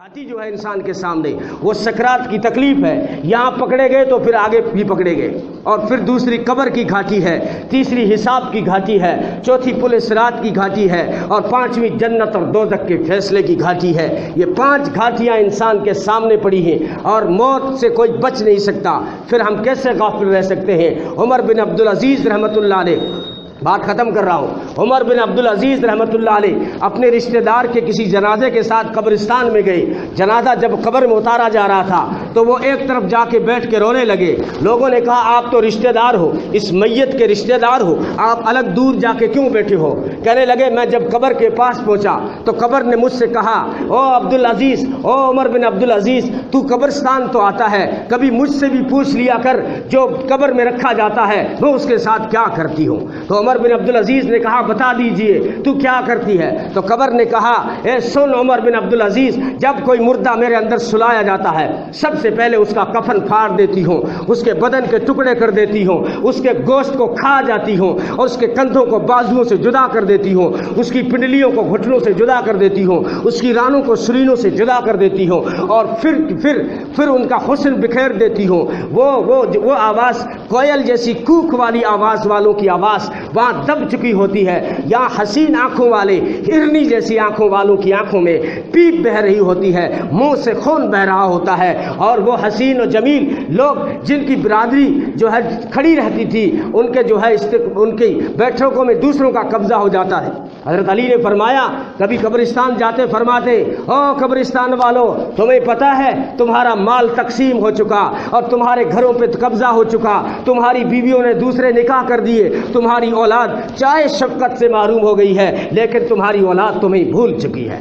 ہاتھی جو ہے انسان کے سامنے وہ سکرات کی تکلیف ہے، یہاں پکڑے گئے تو پھر آگے بھی پکڑے گئے، اور پھر دوسری قبر کی گھاٹی ہے، تیسری حساب کی گھاٹی ہے، چوتھی پل صراط کی گھاٹی ہے، اور پانچویں جنت اور دوزخ کے فیصلے کی گھاٹی ہے۔ یہ 5 گھاٹیاں انسان کے سامنے پڑی ہیں اور موت سے کوئی بچ نہیں سکتا، پھر ہم کیسے غافل رہ سکتے ہیں؟ عمر بن عبدالعزیز رحمۃ اللہ علیہ، بات ختم کر رہا ہوں، عمر بن عبدالعزیز رحمۃ اللہ علیہ اپنے رشتہ دار کے کسی جنازے کے ساتھ قبرستان میں گئے۔ جنازہ جب قبر میں اتارا جا رہا تھا تو وہ ایک طرف جا کے بیٹھ کے رونے لگے۔ لوگوں نے کہا آپ تو رشتہ دار ہو، اس میت کے رشتہ دار ہو، آپ الگ دور جا کے کیوں بیٹھے ہو؟ کہنے لگے میں جب قبر کے پاس پہنچا تو قبر نے مجھ سے کہا او عبدالعزیز، او عمر بن عبدالعزیز، تو قبرستان تو آتا ہے، کبھی مجھ سے بھی پوچھ لیا کر جو قبر میں رکھا جاتا ہے میں اس کے ساتھ کیا کرتی ہوں؟ تو عمر بن عبدالعزیز نے کہا بتا دیجئے تو کیا کرتی ہے؟ تو قبر نے کہا اے سن عمر بن عبدالعزیز، جب کوئی مردہ میرے اندر سلایا جاتا ہے سب سے پہلے اس کا کفن پھاڑ دیتی ہوں، اس کے بدن کے ٹکڑے کر دیتی ہوں، اس کے گوشت کو کھا جاتی ہوں، اور اس کے کندھوں کو بازوؤں سے جدا کر دیتی ہوں، اس کی پنڈلیوں کو گھٹنوں سے جدا کر دیتی ہوں، اس کی رانوں کو سرینوں سے جدا کر دیتی ہوں، اور پھر ان کا حسن بکھیر دیتی ہوں۔ وہ آواز کوئل جیسی کوک والی آواز والوں کی آواز وہاں دب چکی ہوتی ہے، یہاں حسین آنکھوں والے ہرنی جیسی آنکھوں والوں کی آنکھوں میں پیپ بہ رہی ہوتی ہے، منہ سے خون بہ رہا ہوتا ہے، اور وہ حسین و جمیل لوگ جن کی برادری جو ہے کھڑی رہتی تھی ان کے جو ہے ان کی بیٹھکوں میں دوسروں کا قبضہ ہو جاتا ہے۔ حضرت علی نے فرمایا کبھی قبرستان جاتے فرماتے او قبرستان والو، تمہیں پتہ ہے تمہارا مال تقسیم ہو چکا اور تمہارے گھروں پہ قبضہ ہو چکا، تمہاری بیویوں نے دوسرے نکاح کر دیے، تمہاری اولاد چائے شفقت سے محروم ہو گئی ہے، لیکن تمہاری اولاد تمہیں بھول چکی ہے۔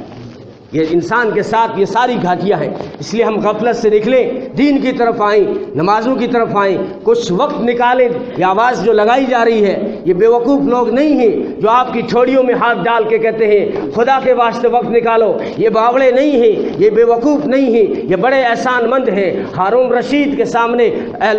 یہ انسان کے ساتھ یہ ساری گھاٹیاں ہیں، اس لیے ہم غفلت سے نکلیں، دین کی طرف آئیں، نمازوں کی طرف آئیں، کچھ وقت نکالیں۔ یہ آواز جو لگائی جا رہی ہے یہ بیوقوف لوگ نہیں ہیں جو آپ کی ٹھوڑیوں میں ہاتھ ڈال کے کہتے ہیں خدا کے واسطے وقت نکالو، یہ باوڑے نہیں ہیں، یہ بیوقوف نہیں ہیں، یہ بڑے احسان مند ہیں۔ ہارون رشید کے سامنے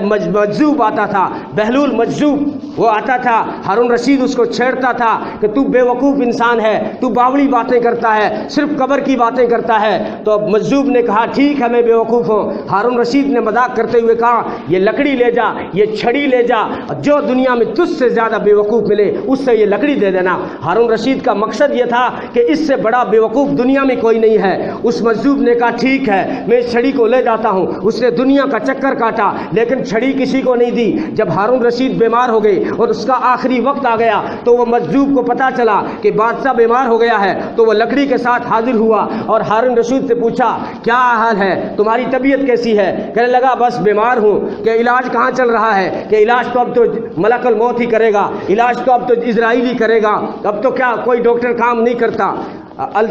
مجذوب آتا تھا، بہلول مجذوب وہ آتا تھا، ہارون رشید اس کو چھیڑتا تھا کہ تو بیوقوف انسان ہے، تو باوڑی باتیں کرتا ہے، صرف قبر کی باتیں کرتا ہے۔ تو مجذوب نے کہا ٹھیک ہے میں بیوقوف ہوں۔ ہارون رشید نے مذاق کرتے ہوئے کہا یہ لکڑی لے جا، یہ چھڑی لے جا، جو دنیا میں تجھ سے زیادہ بیوقوف ملے اس سے یہ لکڑی دے دینا۔ ہارون رشید کا مقصد یہ تھا کہ اس سے بڑا بیوقوف دنیا میں کوئی نہیں ہے۔ اس مجذوب نے کہا ٹھیک ہے میں اس چھڑی کو لے جاتا ہوں۔ اس نے دنیا کا چکر کاٹا لیکن چھڑی کسی کو نہیں دی۔ جب ہارون رشید بیمار ہو گئے اور اس کا آخری وقت آ گیا تو وہ مجذوب کو پتا چلا کہ بادشاہ بیمار ہو گیا ہے، تو وہ لکڑی کے ساتھ حاضر ہوا اور ہارون رشید سے پوچھا کیا حال ہے، تمہاری طبیعت کیسی ہے؟ کہنے لگا بس بیمار ہوں۔ کہ علاج کہاں چل رہا ہے؟ کہ علاج تو اب تو ملک الموت ہی کرے گا، علاج تو اب تو اسرائیل ہی کرے گا، اب تو کیا کوئی ڈاکٹر کام نہیں کرتا۔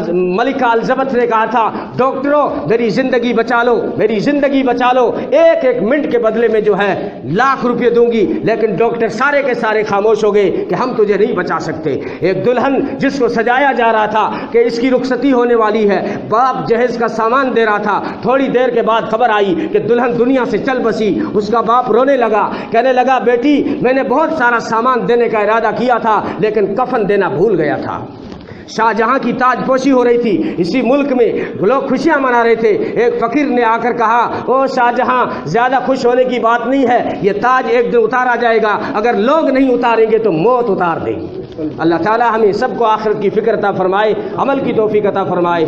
ملکہ الزبتھ نے کہا تھا ڈاکٹروں میری زندگی بچا لو، میری زندگی بچا لو، ایک ایک منٹ کے بدلے میں جو ہے لاکھ روپے دوں گی، لیکن ڈاکٹر سارے کے سارے خاموش ہو گئے کہ ہم تجھے نہیں بچا سکتے۔ ایک دلہن جس کو سجایا جا رہا تھا کہ اس کی رخصتی ہونے والی ہے، باپ جہیز کا سامان دے رہا تھا، تھوڑی دیر کے بعد خبر آئی کہ دلہن دنیا سے چل بسی۔ اس کا باپ رونے لگا، کہنے لگا بیٹی میں نے بہت سارا سامان دینے کا ارادہ کیا تھا لیکن کفن دینا بھول گیا تھا۔ شاہ جہاں کی تاج پوشی ہو رہی تھی، اسی ملک میں لوگ خوشیاں منا رہے تھے۔ ایک فقیر نے آ کر کہا او شاہ جہاں زیادہ خوش ہونے کی بات نہیں ہے، یہ تاج ایک دن اتارا جائے گا، اگر لوگ نہیں اتاریں گے تو موت اتار دے گی۔ اللہ تعالی ہمیں سب کو آخرت کی فکر عطا فرمائے، عمل کی توفیق عطا فرمائے۔